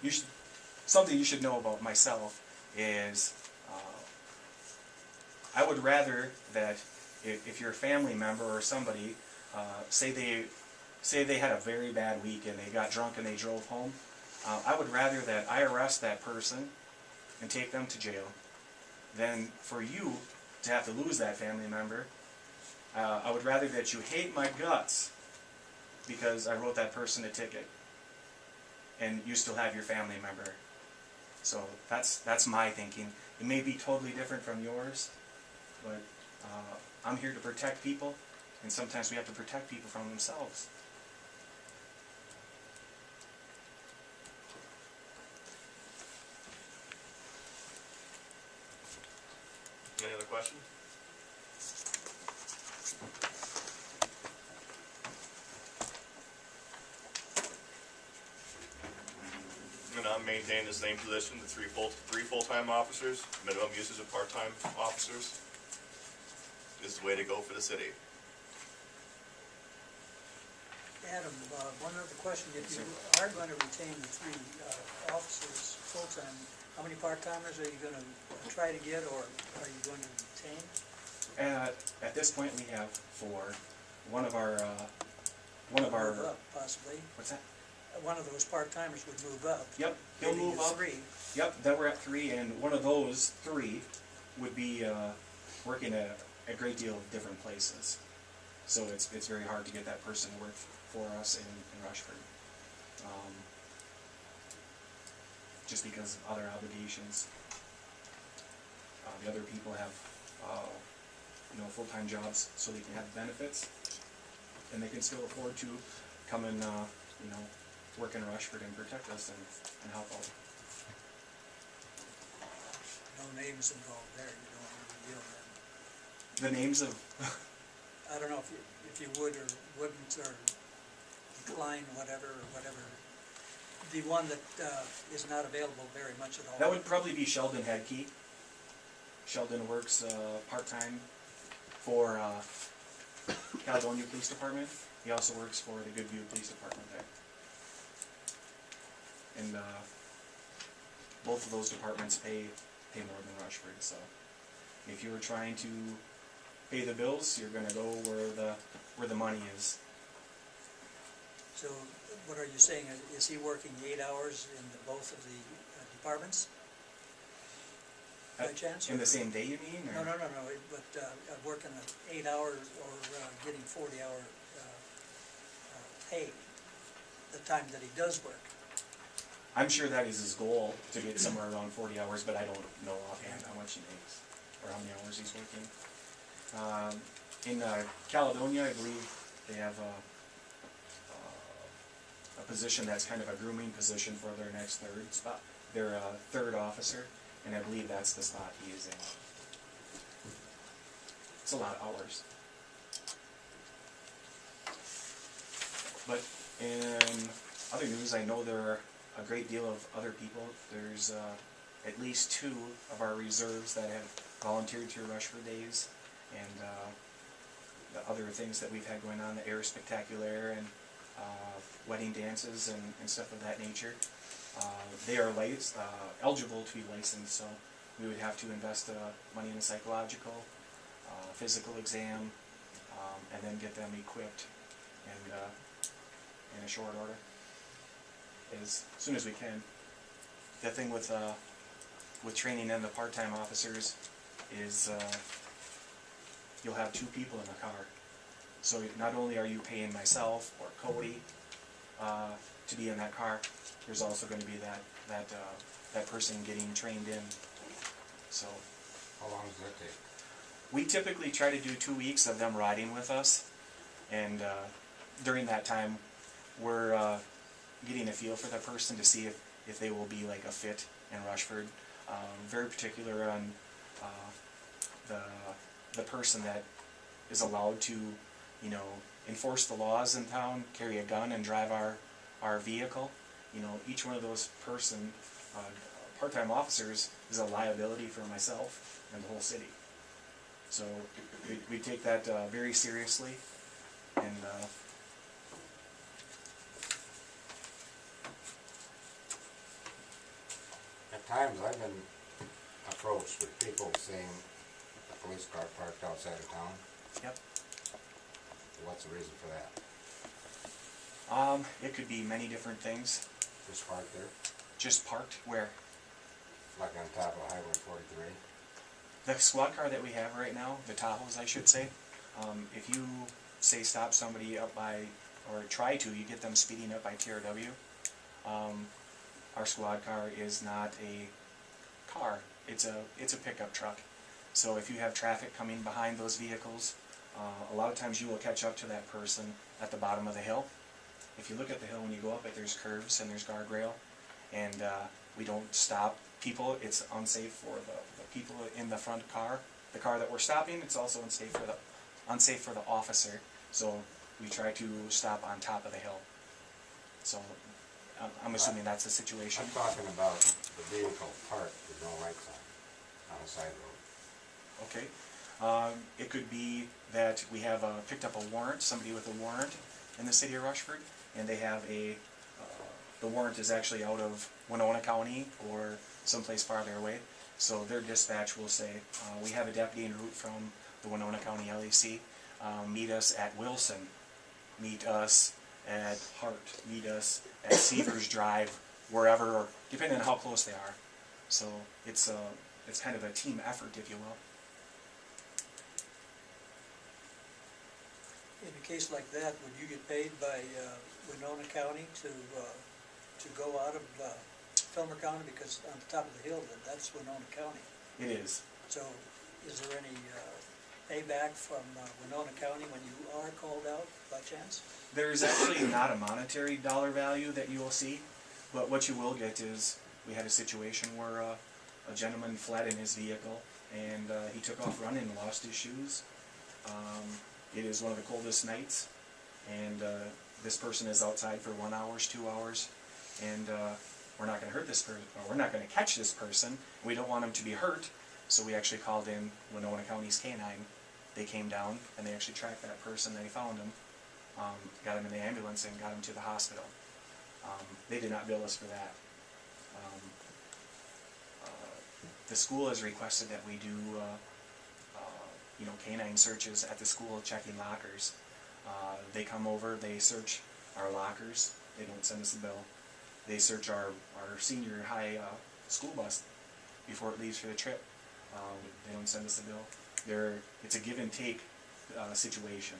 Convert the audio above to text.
you should, something you should know about myself is I would rather that if you're a family member or somebody, say they had a very bad week and they got drunk and they drove home, I would rather that I arrest that person and take them to jail than for you to have to lose that family member. I would rather that you hate my guts because I wrote that person a ticket and you still have your family member. So that's my thinking. It may be totally different from yours, but I'm here to protect people, and sometimes we have to protect people from themselves. Any other questions? And I'm maintaining the same position, the three full-time officers, minimum usage of part-time officers is the way to go for the city. Adam, one other question. If you are going to retain the three officers full-time, how many part-timers are you going to try to get, or are you going to retain? At this point, we have 4. One of our Move up, possibly. what's that? One of those part-timers would move up. Yep, he'll move up. 3. Yep, then we're at 3, and one of those 3 would be working at a great deal of different places. So it's very hard to get that person to work for us in Rushford. Just because of other obligations. The other people have full-time jobs so they can have benefits, and they can still afford to come and work in Rushford and protect us and help out. No names involved there. You don't want to reveal them. The names of I don't know if you would or wouldn't, or decline whatever. The one that is not available very much at all. that would probably be Sheldon Hedke. Sheldon works part-time for Caledonia Police Department. He also works for the Goodview Police Department there. And both of those departments pay more than Rushford. So if you were trying to pay the bills, you're going to go where the money is. So what are you saying? Is he working 8 hours in both of the departments? By chance? In the same day, you mean? Or? No. But working 8 hours or getting 40-hour pay the time that he does work. I'm sure that is his goal, to get somewhere around 40 hours, but I don't know offhand how much he makes or how many hours he's working. In Caledonia, I believe they have a position that's kind of a grooming position for their next third spot. Their third officer, and I believe that's the spot he is in. It's a lot of hours. But in other news, I know there are a great deal of other people. There's at least 2 of our reserves that have volunteered through Rushford Days, and the other things that we've had going on, the Air Spectacular and wedding dances and stuff of that nature. They are eligible to be licensed, so we would have to invest money in a psychological, physical exam, and then get them equipped and in a short order, as soon as we can. The thing with training in the part-time officers is you'll have 2 people in the car. So not only are you paying myself or Cody to be in that car, there's also going to be that person getting trained in. So How long does that take? we typically try to do 2 weeks of them riding with us, and during that time we're getting a feel for that person to see if they will be like a fit in Rushford. Very particular on the person that is allowed to, enforce the laws in town, carry a gun, and drive our vehicle. Each one of those part-time officers is a liability for myself and the whole city. So we take that very seriously, and times I've been approached with people saying a police car parked outside of town. Yep. What's the reason for that? It could be many different things. Just parked there, Just parked where? like on top of Highway 43? The squad car that we have right now, the Tahoes I should say, if you say stop somebody up by, or try to, you get them speeding up by TRW, our squad car is not a car, it's a pickup truck. So if you have traffic coming behind those vehicles, a lot of times you will catch up to that person at the bottom of the hill. If you look at the hill when you go up it, there's curves and there's guardrail, and we don't stop people. It's unsafe for the people in the front car. The car that we're stopping, it's also unsafe for the officer. So we try to stop on top of the hill. So I'm assuming that's the situation. I'm talking about the vehicle parked with no lights on the side road. Okay. It could be that we have picked up a warrant, somebody with a warrant in the city of Rushford, and they have the warrant is actually out of Winona County or someplace farther away. So their dispatch will say, we have a deputy en route from the Winona County LEC. Meet us at Wilson. Meet us at Hart. Meet us at Seavers Drive, wherever, depending on how close they are. So it's kind of a team effort, if you will. In a case like that, would you get paid by Winona County to go out of Filmer County? Because on the top of the hill, that's Winona County. It is. So is there any payback from Winona County when you are called out by chance? There's actually not a monetary dollar value that you will see, but what you will get is, we had a situation where a gentleman fled in his vehicle, and he took off running and lost his shoes. It is one of the coldest nights, and this person is outside for 1 hour, 2 hours, and we're not going to hurt this person, or we're not going to catch this person. We don't want him to be hurt, so we actually called in Winona County's K-9. They came down, and they actually tracked that person. They found him, got him in the ambulance, and got him to the hospital. They did not bill us for that. The school has requested that we do K-9 searches at the school, checking lockers. They come over, they search our lockers. They don't send us a bill. They search our senior high school bus before it leaves for the trip. They don't send us a bill. It's a give and take situation.